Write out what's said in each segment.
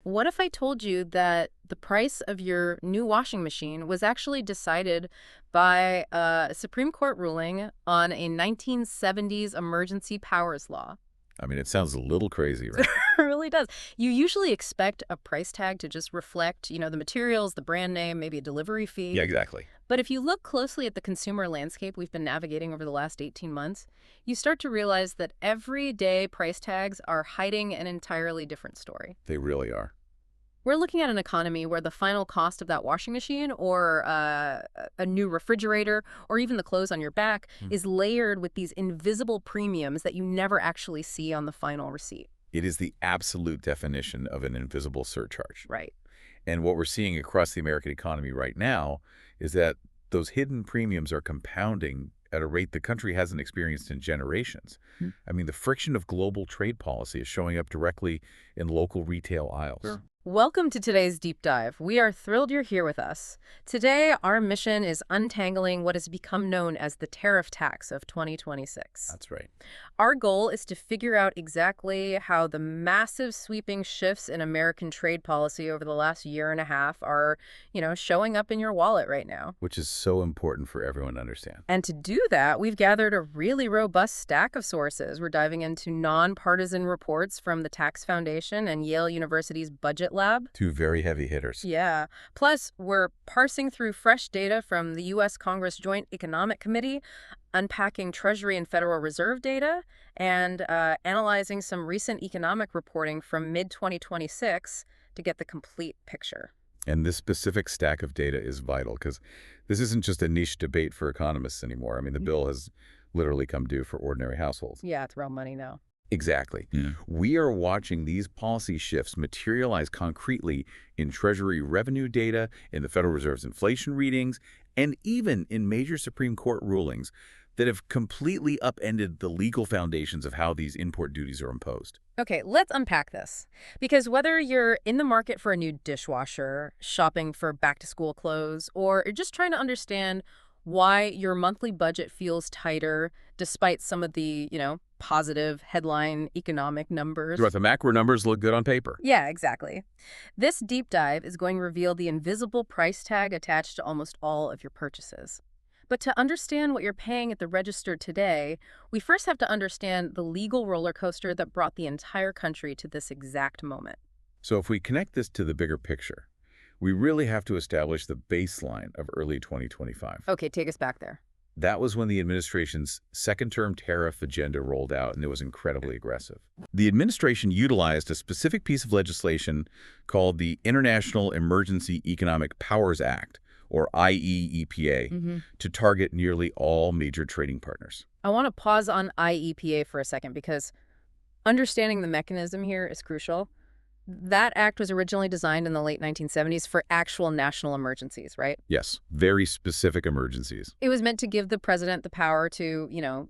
What if I told you that the price of your new washing machine was actually decided by a Supreme Court ruling on a 1970s emergency powers law? I mean, it sounds a little crazy, right? It really does. You usually expect a price tag to just reflect, the materials, the brand name, maybe a delivery fee. Yeah, exactly. But if you look closely at the consumer landscape we've been navigating over the last 18 months, you start to realize that everyday price tags are hiding an entirely different story. They really are. We're looking at an economy where the final cost of that washing machine or a new refrigerator or even the clothes on your back is layered with these invisible premiums that you never actually see on the final receipt. It is the absolute definition of an invisible surcharge. Right. And what we're seeing across the American economy right now is that those hidden premiums are compounding at a rate the country hasn't experienced in generations. I mean, the friction of global trade policy is showing up directly in local retail aisles. Sure. Welcome to today's deep dive. We are thrilled you're here with us. Today, our mission is untangling what has become known as the Tariff Tax of 2026. That's right. Our goal is to figure out exactly how the massive sweeping shifts in American trade policy over the last year and a half are, showing up in your wallet right now. Which is so important for everyone to understand. And to do that, we've gathered a really robust stack of sources. We're diving into nonpartisan reports from the Tax Foundation and Yale University's Budget Lab. Two very heavy hitters. Yeah. Plus, we're parsing through fresh data from the U.S. Congress Joint Economic Committee, unpacking Treasury and Federal Reserve data, and analyzing some recent economic reporting from mid-2026 to get the complete picture. And this specific stack of data is vital because this isn't just a niche debate for economists anymore. I mean, the bill has literally come due for ordinary households. Yeah, it's real money now. Exactly. Yeah. We are watching these policy shifts materialize concretely in Treasury revenue data, in the Federal Reserve's inflation readings, and even in major Supreme Court rulings that have completely upended the legal foundations of how these import duties are imposed. Okay, let's unpack this. Because whether you're in the market for a new dishwasher, shopping for back-to-school clothes, or you're just trying to understand why your monthly budget feels tighter despite some of the, positive headline economic numbers. Right, the macro numbers look good on paper. Yeah, exactly. This deep dive is going to reveal the invisible price tag attached to almost all of your purchases. But to understand what you're paying at the register today, we first have to understand the legal roller coaster that brought the entire country to this exact moment. So if we connect this to the bigger picture, we really have to establish the baseline of early 2025. Okay, take us back there. That was when the administration's second-term tariff agenda rolled out, and it was incredibly aggressive. The administration utilized a specific piece of legislation called the International Emergency Economic Powers Act, or IEEPA, to target nearly all major trading partners. I want to pause on IEPA for a second because understanding the mechanism here is crucial. That act was originally designed in the late 1970s for actual national emergencies, right? Yes, very specific emergencies. It was meant to give the president the power to,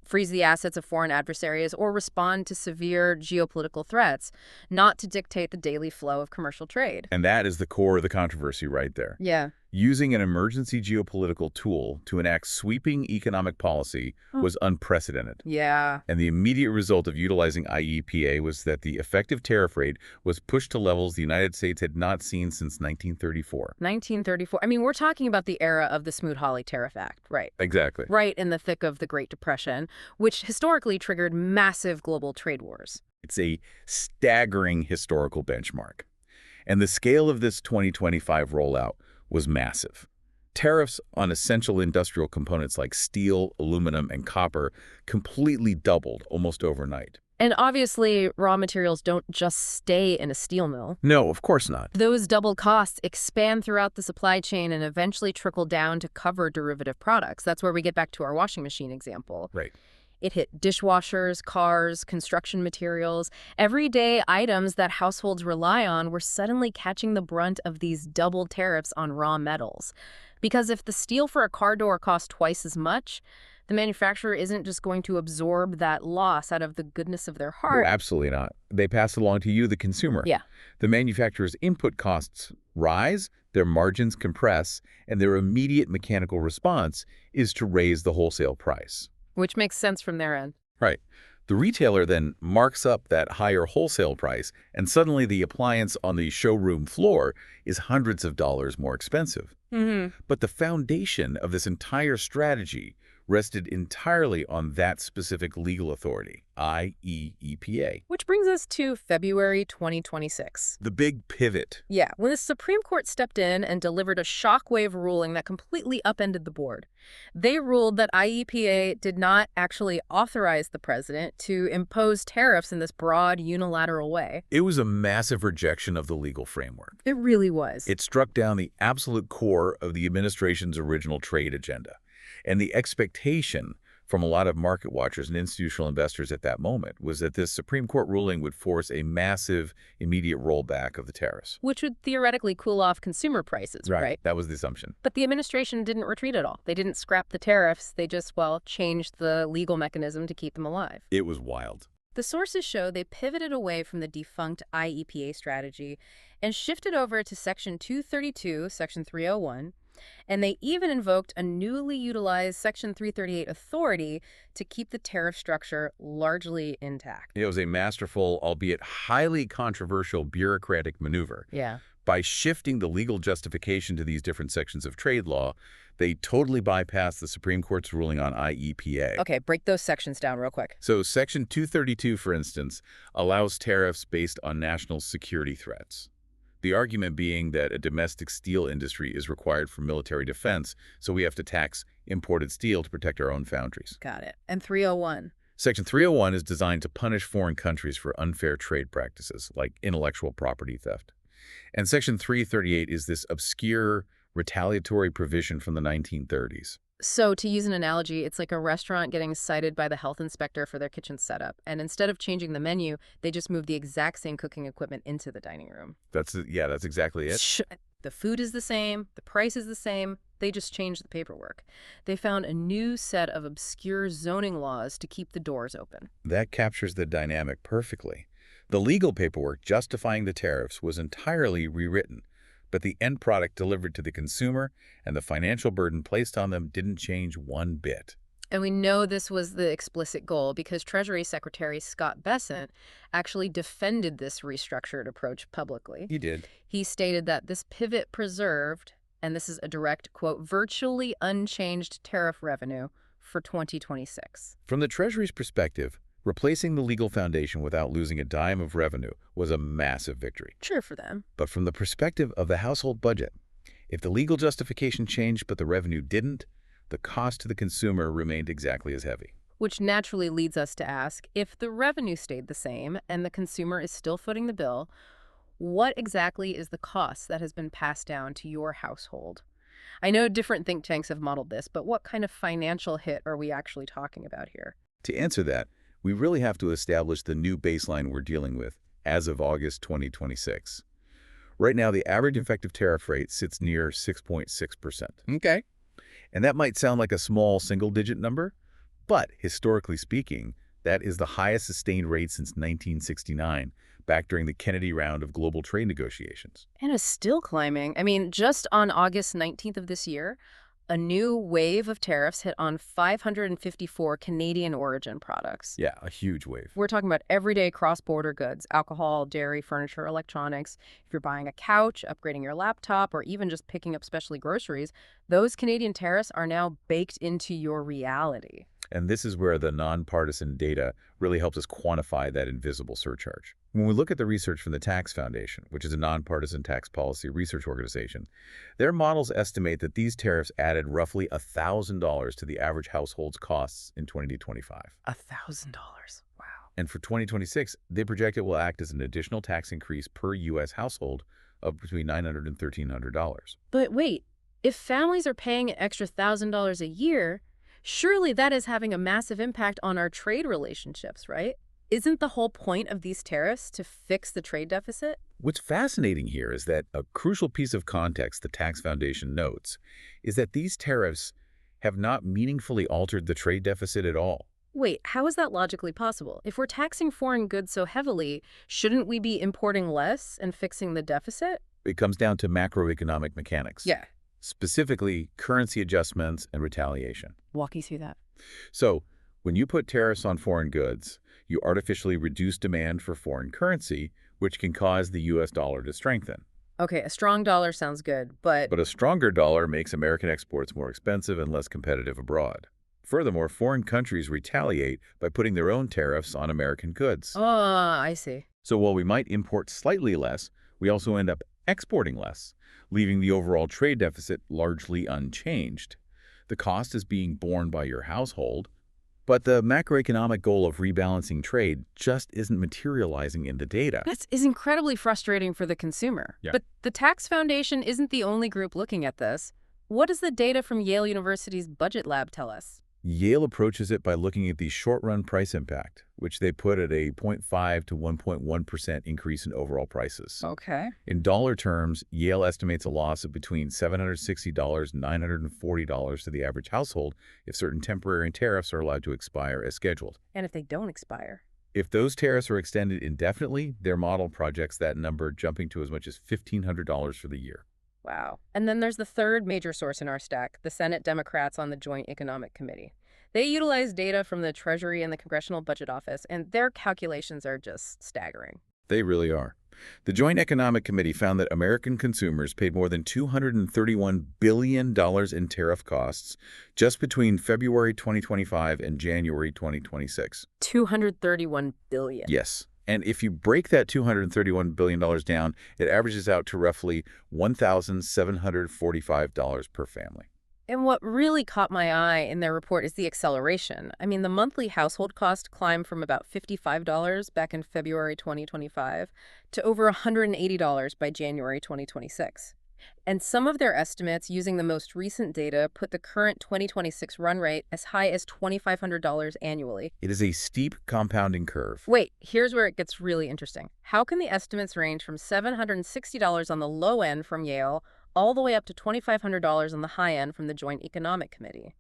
freeze the assets of foreign adversaries or respond to severe geopolitical threats, not to dictate the daily flow of commercial trade. And that is the core of the controversy right there. Yeah. Using an emergency geopolitical tool to enact sweeping economic policy was unprecedented. Yeah. And the immediate result of utilizing IEPA was that the effective tariff rate was pushed to levels the United States had not seen since 1934. 1934. I mean, we're talking about the era of the Smoot-Hawley Tariff Act, right? Exactly. Right in the thick of the Great Depression, which historically triggered massive global trade wars. It's a staggering historical benchmark. And the scale of this 2025 rollout was massive. Tariffs on essential industrial components like steel, aluminum, and copper completely doubled almost overnight. And obviously, raw materials don't just stay in a steel mill. No, of course not. Those double costs expand throughout the supply chain and eventually trickle down to cover derivative products. That's where we get back to our washing machine example. Right. It hit dishwashers, cars, construction materials. Everyday items that households rely on were suddenly catching the brunt of these double tariffs on raw metals. Because if the steel for a car door costs twice as much, the manufacturer isn't just going to absorb that loss out of the goodness of their heart. No, absolutely not. They pass it along to you, the consumer. Yeah. The manufacturer's input costs rise, their margins compress, and their immediate mechanical response is to raise the wholesale price. Which makes sense from their end. Right. The retailer then marks up that higher wholesale price, and suddenly the appliance on the showroom floor is hundreds of dollars more expensive. Hmm. But the foundation of this entire strategy rested entirely on that specific legal authority, i.e. EPA. Which brings us to February 2026. The big pivot. Yeah, when the Supreme Court stepped in and delivered a shockwave ruling that completely upended the board. They ruled that IEPA did not actually authorize the president to impose tariffs in this broad, unilateral way. It was a massive rejection of the legal framework. It really was. It struck down the absolute core of the administration's original trade agenda. And the expectation from a lot of market watchers and institutional investors at that moment was that this Supreme Court ruling would force a massive, immediate rollback of the tariffs. Which would theoretically cool off consumer prices, right? That was the assumption. But the administration didn't retreat at all. They didn't scrap the tariffs. They just, well, changed the legal mechanism to keep them alive. It was wild. The sources show they pivoted away from the defunct IEPA strategy and shifted over to Section 232, Section 301, and they even invoked a newly utilized Section 338 authority to keep the tariff structure largely intact. It was a masterful, albeit highly controversial bureaucratic maneuver. Yeah. By shifting the legal justification to these different sections of trade law, they totally bypassed the Supreme Court's ruling on IEPA. Okay, break those sections down real quick. So Section 232, for instance, allows tariffs based on national security threats. The argument being that a domestic steel industry is required for military defense, so we have to tax imported steel to protect our own foundries. Got it. And 301. Section 301 is designed to punish foreign countries for unfair trade practices, like intellectual property theft. And Section 338 is this obscure retaliatory provision from the 1930s. So to use an analogy, it's like a restaurant getting cited by the health inspector for their kitchen setup. And instead of changing the menu, they just move the exact same cooking equipment into the dining room. That's exactly it. The food is the same, the price is the same, they just changed the paperwork. They found a new set of obscure zoning laws to keep the doors open. That captures the dynamic perfectly. The legal paperwork justifying the tariffs was entirely rewritten, but the end product delivered to the consumer and the financial burden placed on them didn't change one bit. And we know this was the explicit goal because Treasury Secretary Scott Bessent actually defended this restructured approach publicly. He did. He stated that this pivot preserved, and this is a direct quote, virtually unchanged tariff revenue for 2026. From the Treasury's perspective, replacing the legal foundation without losing a dime of revenue was a massive victory. Sure for them. But from the perspective of the household budget, if the legal justification changed but the revenue didn't, the cost to the consumer remained exactly as heavy. Which naturally leads us to ask, if the revenue stayed the same and the consumer is still footing the bill, what exactly is the cost that has been passed down to your household? I know different think tanks have modeled this, but what kind of financial hit are we actually talking about here? To answer that, we really have to establish the new baseline we're dealing with as of August 2026. Right now, the average effective tariff rate sits near 6.6%. Okay. And that might sound like a small single-digit number, but historically speaking, that is the highest sustained rate since 1969, back during the Kennedy round of global trade negotiations. And is still climbing. I mean, just on August 19th of this year, a new wave of tariffs hit on 554 Canadian origin products. Yeah, a huge wave. We're talking about everyday cross-border goods, alcohol, dairy, furniture, electronics. If you're buying a couch, upgrading your laptop, or even just picking up specialty groceries, those Canadian tariffs are now baked into your reality. And this is where the nonpartisan data really helps us quantify that invisible surcharge. When we look at the research from the Tax Foundation, which is a nonpartisan tax policy research organization, their models estimate that these tariffs added roughly $1,000 to the average household's costs in 2025. $1,000. Wow. And for 2026, they project it will act as an additional tax increase per U.S. household of between $900 and $1,300. But wait, if families are paying an extra $1,000 a year, surely that is having a massive impact on our trade relationships, right? Isn't the whole point of these tariffs to fix the trade deficit? What's fascinating here is that a crucial piece of context the Tax Foundation notes is that these tariffs have not meaningfully altered the trade deficit at all. Wait, how is that logically possible? If we're taxing foreign goods so heavily, shouldn't we be importing less and fixing the deficit? It comes down to macroeconomic mechanics. Yeah. Specifically, currency adjustments and retaliation. Walk you through that. So, when you put tariffs on foreign goods, You artificially reduce demand for foreign currency, which can cause the U.S. dollar to strengthen. Okay, a strong dollar sounds good, but But a stronger dollar makes American exports more expensive and less competitive abroad. Furthermore, foreign countries retaliate by putting their own tariffs on American goods. oh, I see. So while we might import slightly less, we also end up exporting less, leaving the overall trade deficit largely unchanged. The cost is being borne by your household, but the macroeconomic goal of rebalancing trade just isn't materializing in the data. That is incredibly frustrating for the consumer. Yeah. But the Tax Foundation isn't the only group looking at this. What does the data from Yale University's Budget Lab tell us? Yale approaches it by looking at the short-run price impact, which they put at a 0.5 to 1.1% increase in overall prices. Okay. In dollar terms, Yale estimates a loss of between $760 and $940 to the average household if certain temporary tariffs are allowed to expire as scheduled. And if they don't expire? If those tariffs are extended indefinitely, their model projects that number jumping to as much as $1,500 for the year. Wow. And then there's the third major source in our stack, the Senate Democrats on the Joint Economic Committee. They utilize data from the Treasury and the Congressional Budget Office, and their calculations are just staggering. They really are. The Joint Economic Committee found that American consumers paid more than $231 billion in tariff costs just between February 2025 and January 2026. $231 billion. Yes. And if you break that $231 billion down, it averages out to roughly $1,745 per family. And what really caught my eye in their report is the acceleration. I mean, the monthly household cost climbed from about $55 back in February 2025 to over $180 by January 2026. And some of their estimates using the most recent data put the current 2026 run rate as high as $2,500 annually. It is a steep compounding curve. Wait, here's where it gets really interesting. How can the estimates range from $760 on the low end from Yale all the way up to $2,500 on the high end from the Joint Economic Committee?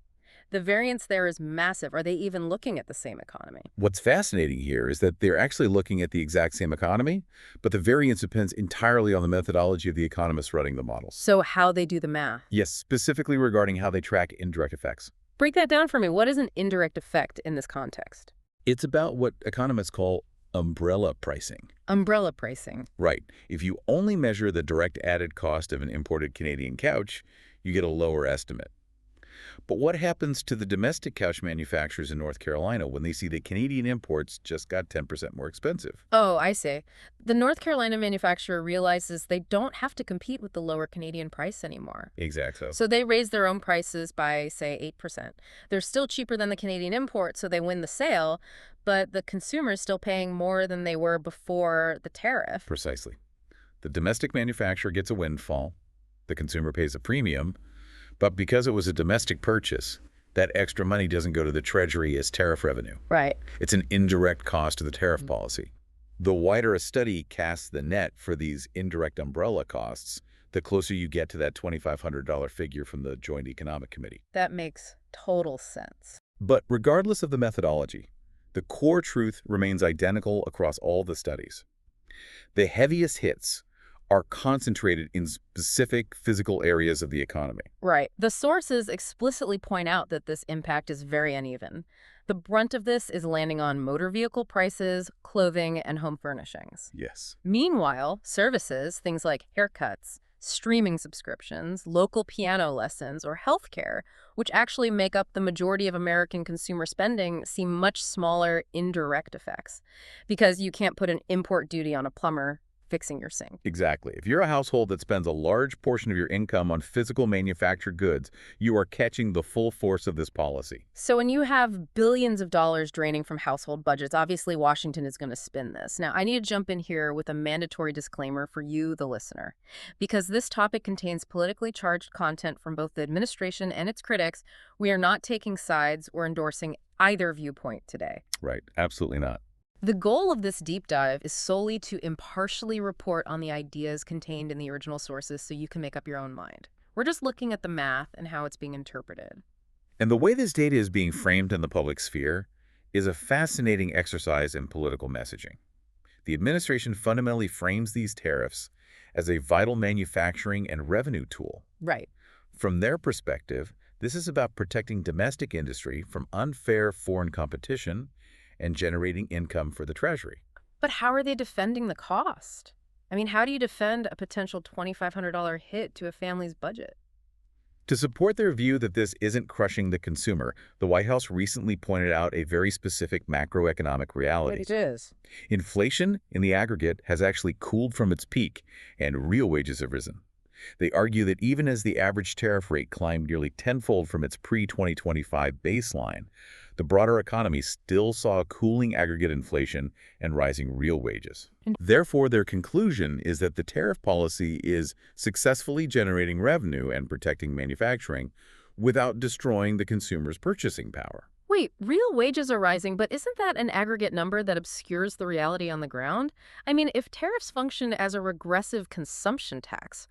The variance there is massive. Are they even looking at the same economy? What's fascinating here is that they're actually looking at the exact same economy, but the variance depends entirely on the methodology of the economists running the models. So how they do the math? Yes, specifically regarding how they track indirect effects. Break that down for me. What is an indirect effect in this context? It's about what economists call umbrella pricing. Umbrella pricing. Right. If you only measure the direct added cost of an imported Canadian couch, you get a lower estimate. But what happens to the domestic couch manufacturers in North Carolina when they see that Canadian imports just got 10% more expensive? Oh, I see. The North Carolina manufacturer realizes they don't have to compete with the lower Canadian price anymore. Exactly. So they raise their own prices by, say, 8%. They're still cheaper than the Canadian import, so they win the sale, but the consumer is still paying more than they were before the tariff. Precisely. The domestic manufacturer gets a windfall. The consumer pays a premium. But because it was a domestic purchase, that extra money doesn't go to the Treasury as tariff revenue. Right. It's an indirect cost of the tariff policy. The wider a study casts the net for these indirect umbrella costs, the closer you get to that $2,500 figure from the Joint Economic Committee. That makes total sense. But regardless of the methodology, the core truth remains identical across all the studies. The heaviest hits are concentrated in specific physical areas of the economy. Right. The sources explicitly point out that this impact is very uneven. The brunt of this is landing on motor vehicle prices, clothing, and home furnishings. Yes. Meanwhile, services, things like haircuts, streaming subscriptions, local piano lessons, or healthcare, which actually make up the majority of American consumer spending, see much smaller indirect effects because you can't put an import duty on a plumber fixing your sink. Exactly. If you're a household that spends a large portion of your income on physical manufactured goods, you are catching the full force of this policy. So when you have billions of dollars draining from household budgets, obviously Washington is going to spin this. Now, I need to jump in here with a mandatory disclaimer for you, the listener. Because this topic contains politically charged content from both the administration and its critics, we are not taking sides or endorsing either viewpoint today. Right. Absolutely not. The goal of this deep dive is solely to impartially report on the ideas contained in the original sources so you can make up your own mind. We're just looking at the math and how it's being interpreted. And the way this data is being framed in the public sphere is a fascinating exercise in political messaging. The administration fundamentally frames these tariffs as a vital manufacturing and revenue tool. Right. From their perspective, this is about protecting domestic industry from unfair foreign competition and generating income for the Treasury. But how are they defending the cost? I mean, how do you defend a potential $2,500 hit to a family's budget? To support their view that this isn't crushing the consumer, the White House recently pointed out a very specific macroeconomic reality. It is. Inflation, in the aggregate, has actually cooled from its peak, and real wages have risen. They argue that even as the average tariff rate climbed nearly tenfold from its pre-2025 baseline, the broader economy still saw cooling aggregate inflation and rising real wages. Therefore, their conclusion is that the tariff policy is successfully generating revenue and protecting manufacturing without destroying the consumer's purchasing power. Wait, real wages are rising, but isn't that an aggregate number that obscures the reality on the ground? I mean, if tariffs function as a regressive consumption tax,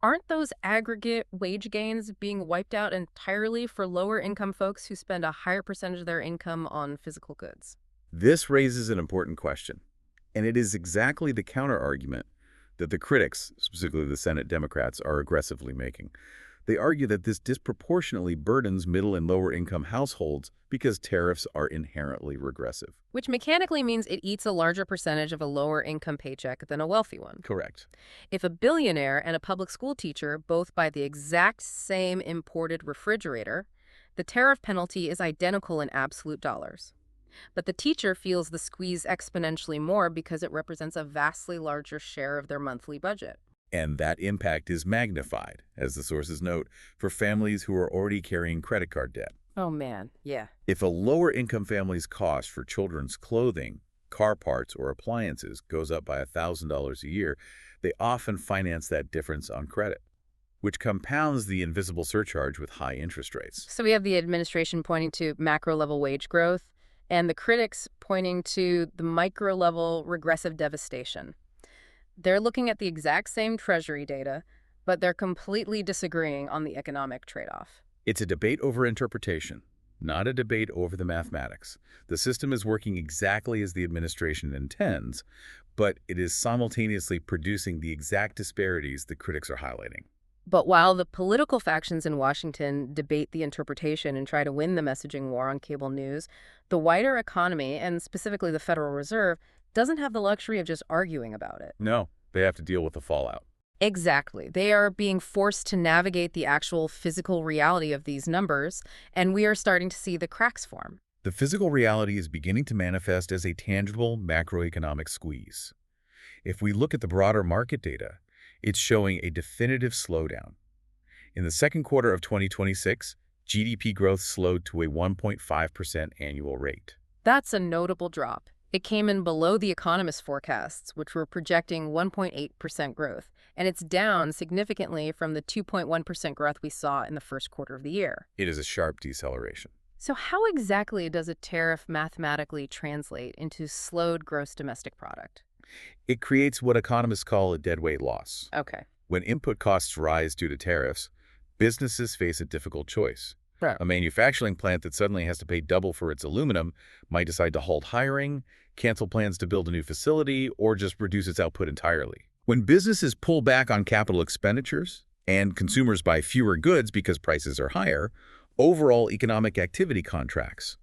aren't those aggregate wage gains being wiped out entirely for lower-income folks who spend a higher percentage of their income on physical goods? This raises an important question, and it is exactly the counter-argument that the critics, specifically the Senate Democrats, are aggressively making. They argue that this disproportionately burdens middle and lower-income households because tariffs are inherently regressive. Which mechanically means it eats a larger percentage of a lower-income paycheck than a wealthy one. Correct. If a billionaire and a public school teacher both buy the exact same imported refrigerator, the tariff penalty is identical in absolute dollars. But the teacher feels the squeeze exponentially more because it represents a vastly larger share of their monthly budget. And that impact is magnified, as the sources note, for families who are already carrying credit card debt. Oh man, yeah. If a lower-income family's cost for children's clothing, car parts, or appliances goes up by $1,000 a year, they often finance that difference on credit, which compounds the invisible surcharge with high interest rates. So we have the administration pointing to macro-level wage growth and the critics pointing to the micro-level regressive devastation. They're looking at the exact same Treasury data, but they're completely disagreeing on the economic trade-off. It's a debate over interpretation, not a debate over the mathematics. The system is working exactly as the administration intends, but it is simultaneously producing the exact disparities the critics are highlighting. But while the political factions in Washington debate the interpretation and try to win the messaging war on cable news, the wider economy, and specifically the Federal Reserve, doesn't have the luxury of just arguing about it. No, they have to deal with the fallout. Exactly. They are being forced to navigate the actual physical reality of these numbers, and we are starting to see the cracks form. The physical reality is beginning to manifest as a tangible macroeconomic squeeze. If we look at the broader market data, it's showing a definitive slowdown. In the second quarter of 2026, GDP growth slowed to a 1.5% annual rate. That's a notable drop. It came in below the economists' forecasts, which were projecting 1.8% growth, and it's down significantly from the 2.1% growth we saw in the first quarter of the year. It is a sharp deceleration. So how exactly does a tariff mathematically translate into slowed gross domestic product? It creates what economists call a deadweight loss. Okay. When input costs rise due to tariffs, businesses face a difficult choice. Right. A manufacturing plant that suddenly has to pay double for its aluminum might decide to halt hiring, cancel plans to build a new facility, or just reduce its output entirely. When businesses pull back on capital expenditures and consumers buy fewer goods because prices are higher, overall economic activity contracts.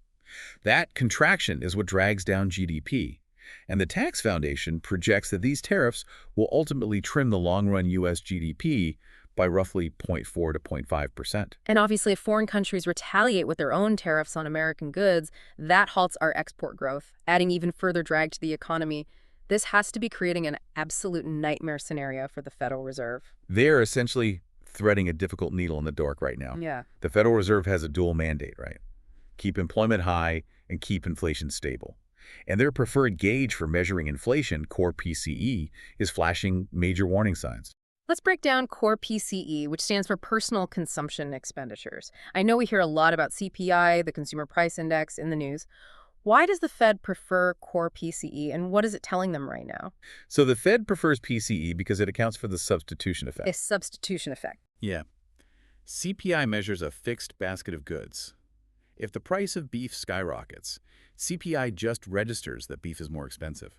That contraction is what drags down GDP. And the Tax Foundation projects that these tariffs will ultimately trim the long-run U.S. GDP by roughly 0.4 to 0.5%. And obviously, if foreign countries retaliate with their own tariffs on American goods, that halts our export growth, adding even further drag to the economy. This has to be creating an absolute nightmare scenario for the Federal Reserve. They're essentially threading a difficult needle in the dark right now. Yeah. The Federal Reserve has a dual mandate, right? Keep employment high and keep inflation stable. And their preferred gauge for measuring inflation, core PCE, is flashing major warning signs. Let's break down core PCE, which stands for personal consumption expenditures. I know we hear a lot about CPI, the Consumer Price Index, in the news. Why does the Fed prefer core PCE, and what is it telling them right now? So the Fed prefers PCE because it accounts for the substitution effect. A substitution effect. Yeah. CPI measures a fixed basket of goods. If the price of beef skyrockets, CPI just registers that beef is more expensive.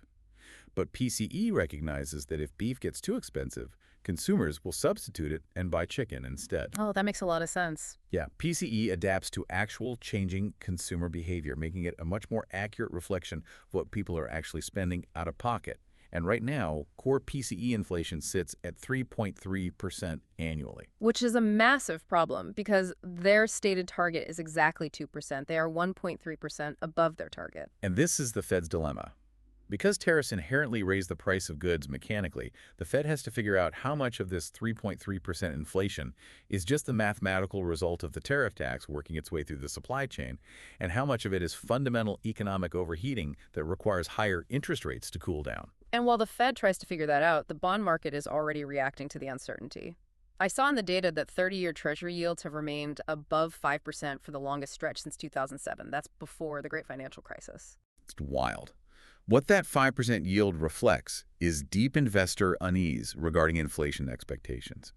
But PCE recognizes that if beef gets too expensive, Consumers will substitute it and buy chicken instead. Oh, that makes a lot of sense. Yeah, PCE adapts to actual changing consumer behavior, making it a much more accurate reflection of what people are actually spending out of pocket. And right now, core PCE inflation sits at 3.3% annually. Which is a massive problem because their stated target is exactly 2%. They are 1.3% above their target. And this is the Fed's dilemma. Because tariffs inherently raise the price of goods mechanically, the Fed has to figure out how much of this 3.3% inflation is just the mathematical result of the tariff tax working its way through the supply chain, and how much of it is fundamental economic overheating that requires higher interest rates to cool down. And while the Fed tries to figure that out, the bond market is already reacting to the uncertainty. I saw in the data that 30-year Treasury yields have remained above 5% for the longest stretch since 2007. That's before the Great Financial Crisis. It's wild. What that 5% yield reflects is deep investor unease regarding inflation expectations.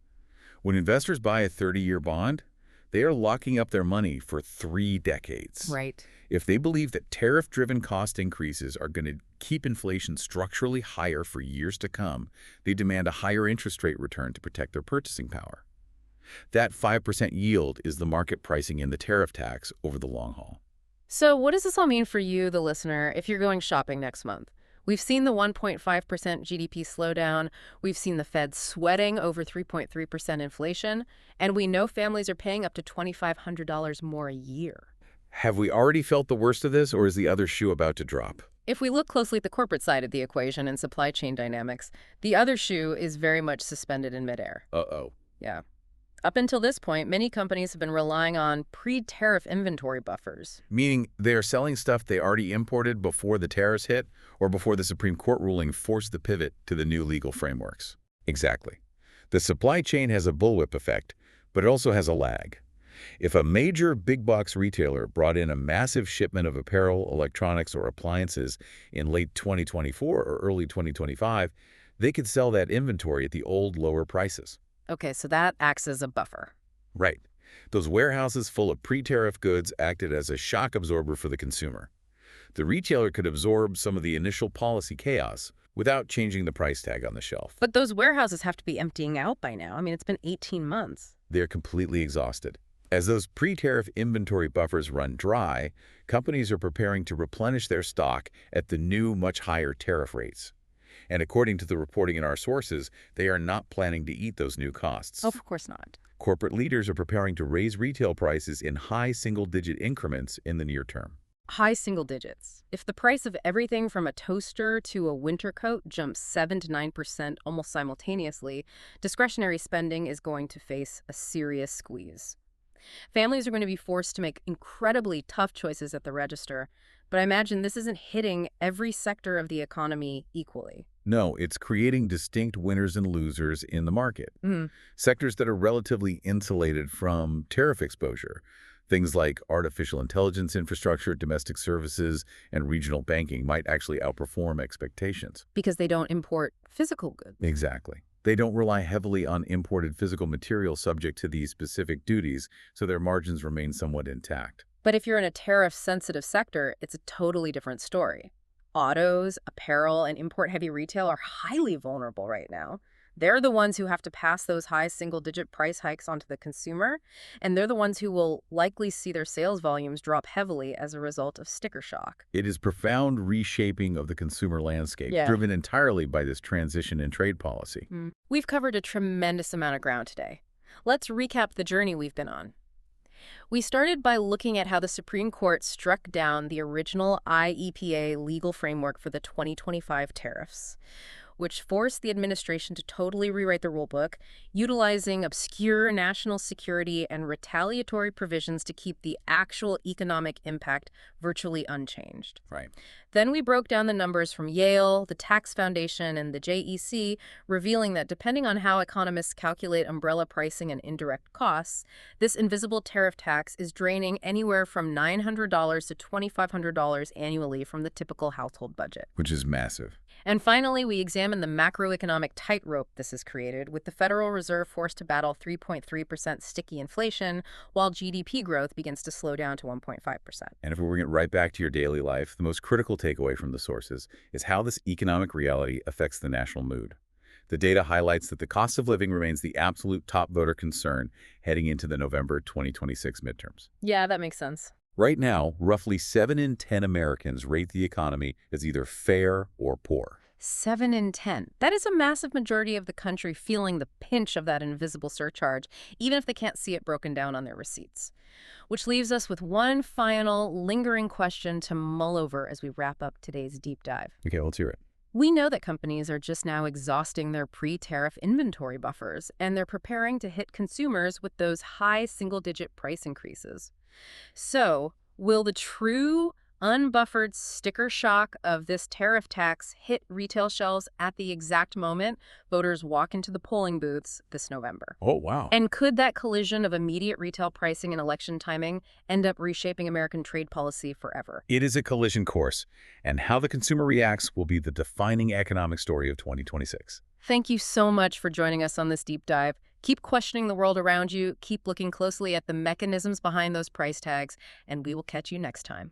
When investors buy a 30-year bond, they are locking up their money for 3 decades. Right. If they believe that tariff-driven cost increases are going to keep inflation structurally higher for years to come, they demand a higher interest rate return to protect their purchasing power. That 5% yield is the market pricing in the tariff tax over the long haul. So what does this all mean for you, the listener, if you're going shopping next month? We've seen the 1.5% GDP slowdown, we've seen the Fed sweating over 3.3% inflation, and we know families are paying up to $2,500 more a year. Have we already felt the worst of this, or is the other shoe about to drop? If we look closely at the corporate side of the equation and supply chain dynamics, the other shoe is very much suspended in midair. Uh-oh. Yeah. Up until this point, many companies have been relying on pre-tariff inventory buffers. Meaning they are selling stuff they already imported before the tariffs hit or before the Supreme Court ruling forced the pivot to the new legal frameworks. Exactly. The supply chain has a bullwhip effect, but it also has a lag. If a major big-box retailer brought in a massive shipment of apparel, electronics, or appliances in late 2024 or early 2025, they could sell that inventory at the old lower prices. Okay, so that acts as a buffer. Right. Those warehouses full of pre-tariff goods acted as a shock absorber for the consumer. The retailer could absorb some of the initial policy chaos without changing the price tag on the shelf. But those warehouses have to be emptying out by now. I mean, it's been 18 months. They're completely exhausted. As those pre-tariff inventory buffers run dry, companies are preparing to replenish their stock at the new, much higher tariff rates. And according to the reporting in our sources, they are not planning to eat those new costs. Oh, of course not. Corporate leaders are preparing to raise retail prices in high single-digit increments in the near term. High single digits. If the price of everything from a toaster to a winter coat jumps 7 to 9% almost simultaneously, discretionary spending is going to face a serious squeeze. Families are going to be forced to make incredibly tough choices at the register, but I imagine this isn't hitting every sector of the economy equally. No, it's creating distinct winners and losers in the market. Mm. Sectors that are relatively insulated from tariff exposure. Things like artificial intelligence infrastructure, domestic services, and regional banking might actually outperform expectations. Because they don't import physical goods. Exactly. They don't rely heavily on imported physical materials subject to these specific duties, so their margins remain somewhat intact. But if you're in a tariff-sensitive sector, it's a totally different story. Autos, apparel, and import-heavy retail are highly vulnerable right now. They're the ones who have to pass those high single-digit price hikes onto the consumer, and they're the ones who will likely see their sales volumes drop heavily as a result of sticker shock. It is profound reshaping of the consumer landscape, Yeah. driven entirely by this transition in trade policy. We've covered a tremendous amount of ground today. Let's recap the journey we've been on. We started by looking at how the Supreme Court struck down the original IEPA legal framework for the 2025 tariffs, which forced the administration to totally rewrite the rulebook, utilizing obscure national security and retaliatory provisions to keep the actual economic impact virtually unchanged. Right. Then we broke down the numbers from Yale, the Tax Foundation, and the JEC, revealing that depending on how economists calculate umbrella pricing and indirect costs, this invisible tariff tax is draining anywhere from $900 to $2,500 annually from the typical household budget. Which is massive. And finally, we examined the macroeconomic tightrope this has created, with the Federal Reserve forced to battle 3.3% sticky inflation, while GDP growth begins to slow down to 1.5%. And if we bring it right back to your daily life, the most critical takeaway from the sources is how this economic reality affects the national mood. The data highlights that the cost of living remains the absolute top voter concern heading into the November 2026 midterms. Yeah, that makes sense. Right now, roughly 7 in 10 Americans rate the economy as either fair or poor. 7 in 10. That is a massive majority of the country feeling the pinch of that invisible surcharge, even if they can't see it broken down on their receipts. Which leaves us with one final, lingering question to mull over as we wrap up today's deep dive. Okay, let's hear it. We know that companies are just now exhausting their pre-tariff inventory buffers, and they're preparing to hit consumers with those high single-digit price increases. So, will the true, unbuffered sticker shock of this tariff tax hit retail shelves at the exact moment voters walk into the polling booths this November? Oh, wow. And could that collision of immediate retail pricing and election timing end up reshaping American trade policy forever? It is a collision course, and how the consumer reacts will be the defining economic story of 2026. Thank you so much for joining us on this deep dive. Keep questioning the world around you, keep looking closely at the mechanisms behind those price tags, and we will catch you next time.